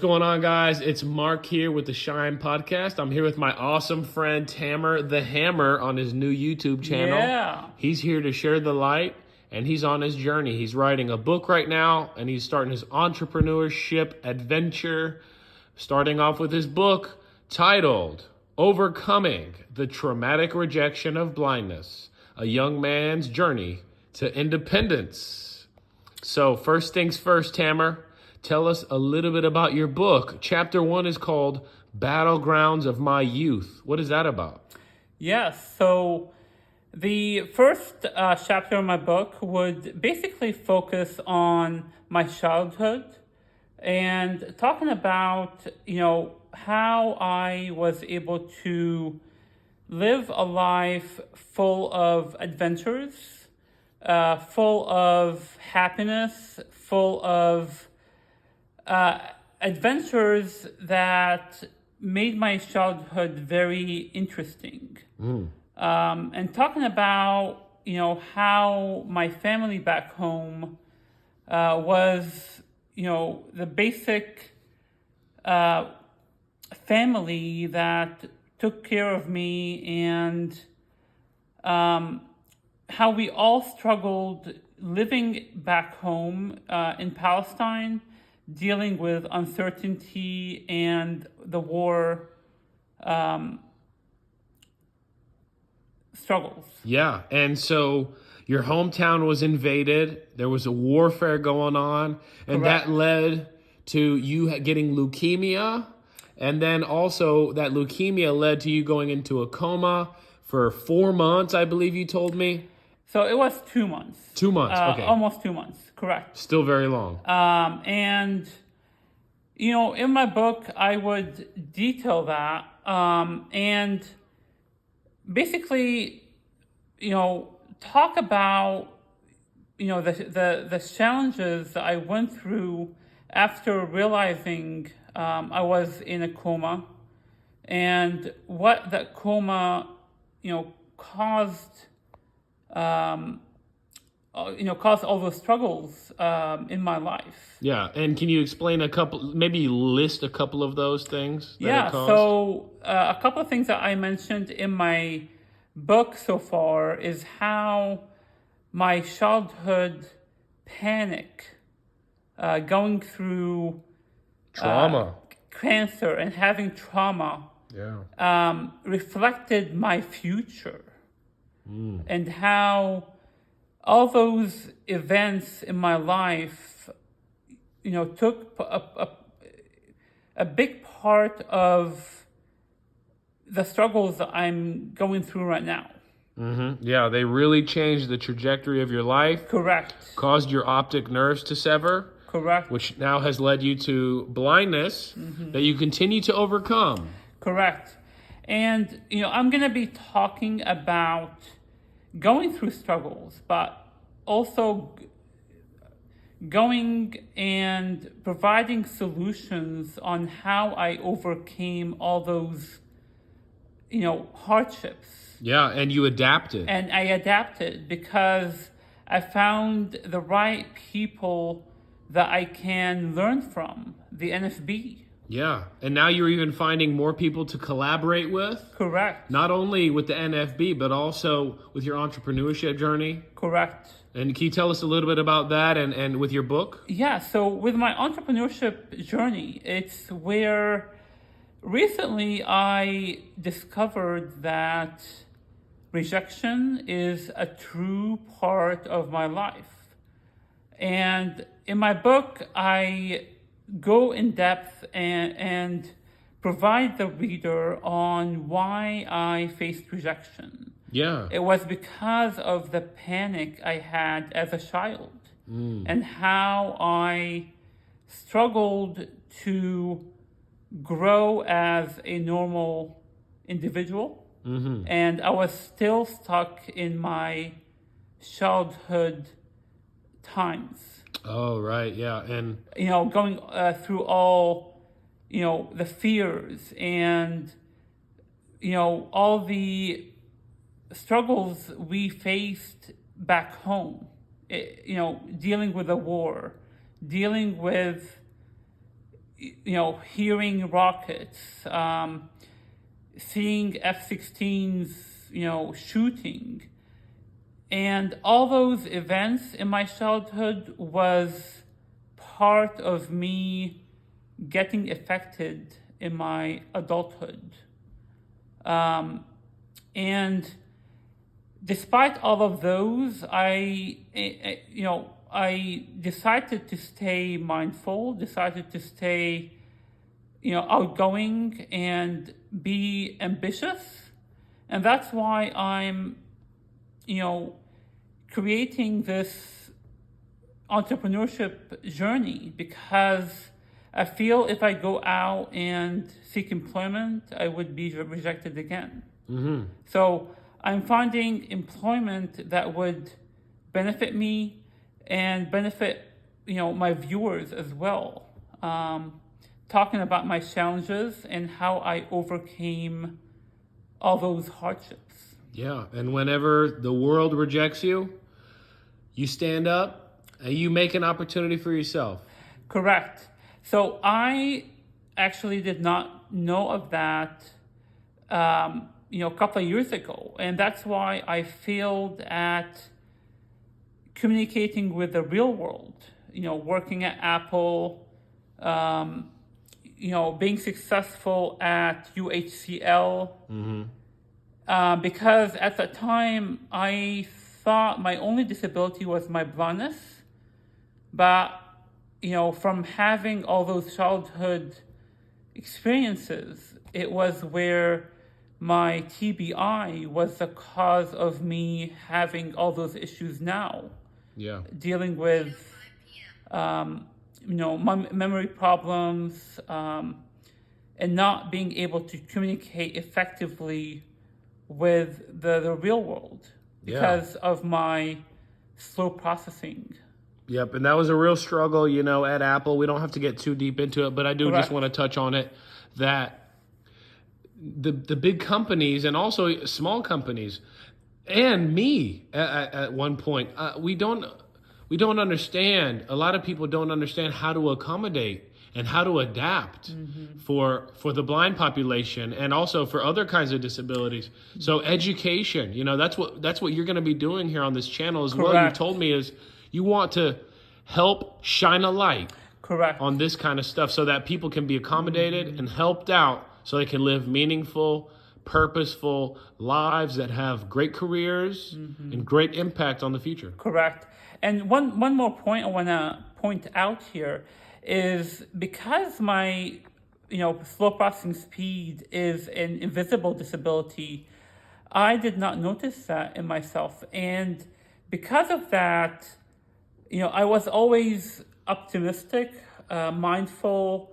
What's going on, guys? It's Mark here with the Shine Podcast. I'm here with my awesome friend Tamer the Hammer on his new YouTube channel. Yeah. He's here to share the light, and he's on his journey. He's writing a book right now, and he's starting his entrepreneurship adventure, starting off with his book titled Overcoming the Traumatic Rejection of Blindness, a Young Man's Journey to Independence. So first things first, Tamer. Tell us a little bit about your book. Chapter 1 is called Battlegrounds of My Youth. What is that about? Yes. So the first chapter of my book would basically focus on my childhood and talking about, how I was able to live a life full of adventures, full of happiness, full of adventures that made my childhood very interesting. And talking about, how my family back home was, the basic family that took care of me, and how we all struggled living back home in Palestine, dealing with uncertainty and the war struggles. Yeah, and so your hometown was invaded. There was a warfare going on, and Correct. that led to you getting leukemia. And then also that leukemia led to you going into a coma for 4 months, I believe you told me. So it was 2 months. 2 months, okay. Almost 2 months, correct. Still very long. And, in my book, I would detail that. And basically, talk about, the challenges that I went through after realizing I was in a coma, and what that coma, caused, caused all the struggles in my life. Yeah, and can you explain maybe list a couple of those things that it caused? So a couple of things that I mentioned in my book so far is how my childhood panic, going through Trauma. cancer and having trauma, reflected my future, and how all those events in my life, took a big part of the struggles that I'm going through right now. Mm-hmm. Yeah, they really changed the trajectory of your life. Correct. Caused your optic nerves to sever. Correct. Which now has led you to blindness that you continue to overcome. Correct. And, I'm going to be talking about going through struggles, but also going and providing solutions on how I overcame all those, hardships. Yeah, and you adapted. And I adapted because I found the right people that I can learn from, the NFB. Yeah, and now you're even finding more people to collaborate with. Correct. Not only with the NFB, but also with your entrepreneurship journey. Correct. And can you tell us a little bit about that and with your book? Yeah, so with my entrepreneurship journey, it's where recently I discovered that rejection is a true part of my life. And in my book, I go in depth and provide the reader on why I faced rejection. Yeah. It was because of the panic I had as a child, and how I struggled to grow as a normal individual. And I was still stuck in my childhood times. Oh, right. Yeah. And, Going through all, the fears and, all the struggles we faced back home, dealing with the war, dealing with, hearing rockets, seeing F-16s, shooting. And all those events in my childhood was part of me getting affected in my adulthood. And despite all of those, I decided to stay mindful, decided to stay, outgoing and be ambitious. And that's why I'm, creating this entrepreneurship journey, because I feel if I go out and seek employment, I would be rejected again. Mm-hmm. So I'm finding employment that would benefit me and benefit, my viewers as well. Talking about my challenges and how I overcame all those hardships. Yeah, and whenever the world rejects you, you stand up and you make an opportunity for yourself. Correct. So I actually did not know of that, a couple of years ago. And that's why I failed at communicating with the real world, working at Apple, being successful at UHCL. Mm-hmm. Because at the time I thought my only disability was my blindness. But, from having all those childhood experiences, it was where my TBI was the cause of me having all those issues now. Yeah. Dealing with, memory problems, and not being able to communicate effectively with the real world because of my slow processing. Yep, and that was a real struggle, at Apple. We don't have to get too deep into it, but I do Correct. just want to touch on it, that the big companies and also small companies and me at one point, we don't understand, a lot of people don't understand how to accommodate and how to adapt for the blind population and also for other kinds of disabilities. So education, that's what you're going to be doing here on this channel as well. You told me is you want to help shine a light on this kind of stuff so that people can be accommodated and helped out so they can live meaningful, purposeful lives that have great careers and great impact on the future. Correct. And one more point I want to point out here is because my, slow processing speed is an invisible disability, I did not notice that in myself. And because of that, I was always optimistic, mindful,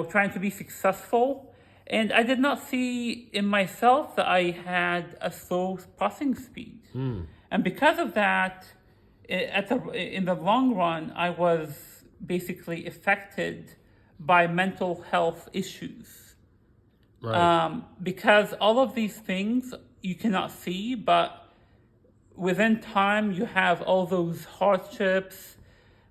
trying to be successful. And I did not see in myself that I had a slow processing speed. And because of that, in the long run, I was basically affected by mental health issues. Right. Because all of these things you cannot see, but within time you have all those hardships,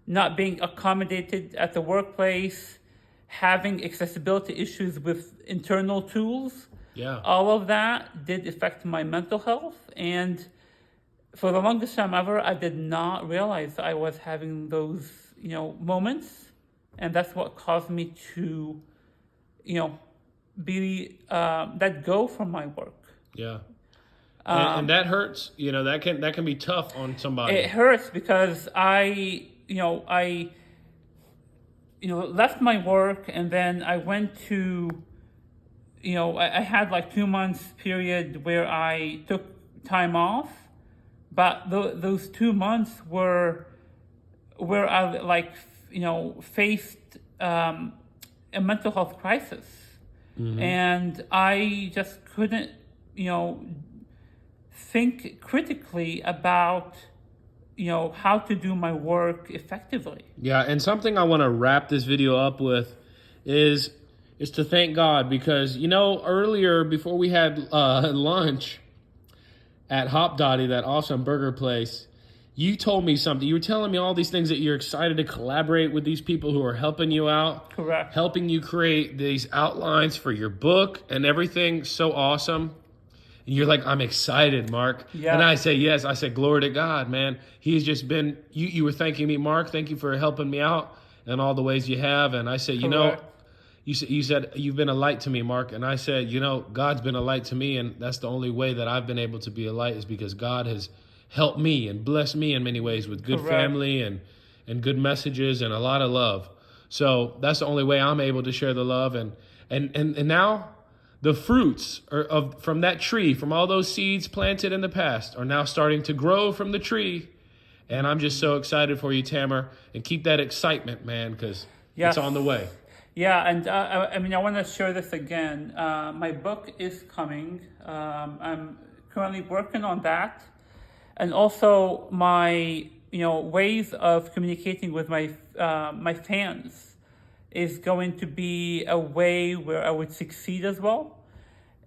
not being accommodated at the workplace, having accessibility issues with internal tools. Yeah. All of that did affect my mental health. And for the longest time ever, I did not realize I was having those, moments. And that's what caused me to, be let go from my work. Yeah. And that hurts, that can be tough on somebody. It hurts because I left my work and then I went to, I had like 2 months period where I took time off, but those 2 months were where I faced a mental health crisis. And I just couldn't, think critically about, how to do my work effectively. Yeah, and something I want to wrap this video up with is to thank God because, earlier before we had lunch at Hop Dotty, that awesome burger place, you told me something. You were telling me all these things that you're excited to collaborate with these people who are helping you out. Correct. Helping you create these outlines for your book and everything. So awesome. And you're like, I'm excited, Mark. Yeah. And I say, yes. I said, glory to God, man. He's just been, you were thanking me, Mark. Thank you for helping me out in all the ways you have. And I said, you know, Correct. you said, you've been a light to me, Mark. And I said, you know, God's been a light to me. And that's the only way that I've been able to be a light is because God has helped me and blessed me in many ways with good Correct. family and good messages and a lot of love. So that's the only way I'm able to share the love. And now the fruits from that tree, from all those seeds planted in the past, are now starting to grow from the tree. And I'm just so excited for you, Tamer. And keep that excitement, man, because Yes. it's on the way. Yeah, and I want to share this again. My book is coming. I'm currently working on that, and also my ways of communicating with my my fans is going to be a way where I would succeed as well.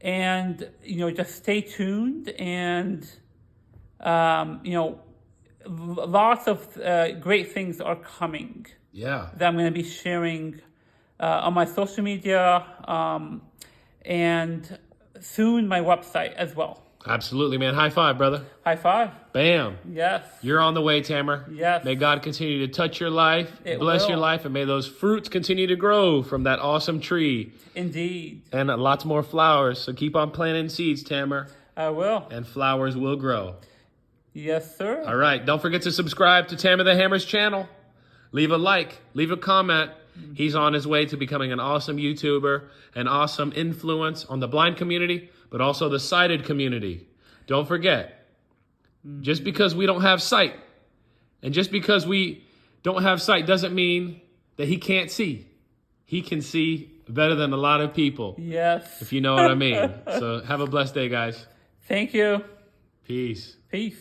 And just stay tuned, and lots of great things are coming. Yeah. That I'm going to be sharing on my social media, and soon my website as well. Absolutely, man. High five, brother. High five. Bam. Yes. You're on the way, Tamer. Yes. May God continue to touch your life, It bless will. your life, and may those fruits continue to grow from that awesome tree. Indeed. And lots more flowers. So keep on planting seeds, Tamer, I will. and flowers will grow. Yes, sir. All right. Don't forget to subscribe to Tamer the Hammer's channel. Leave a like. Leave a comment. He's on his way to becoming an awesome YouTuber, an awesome influence on the blind community, but also the sighted community. Don't forget, just because we don't have sight, and just because we don't have sight doesn't mean that he can't see. He can see better than a lot of people, Yes. if you know what I mean. So have a blessed day, guys. Thank you. Peace. Peace.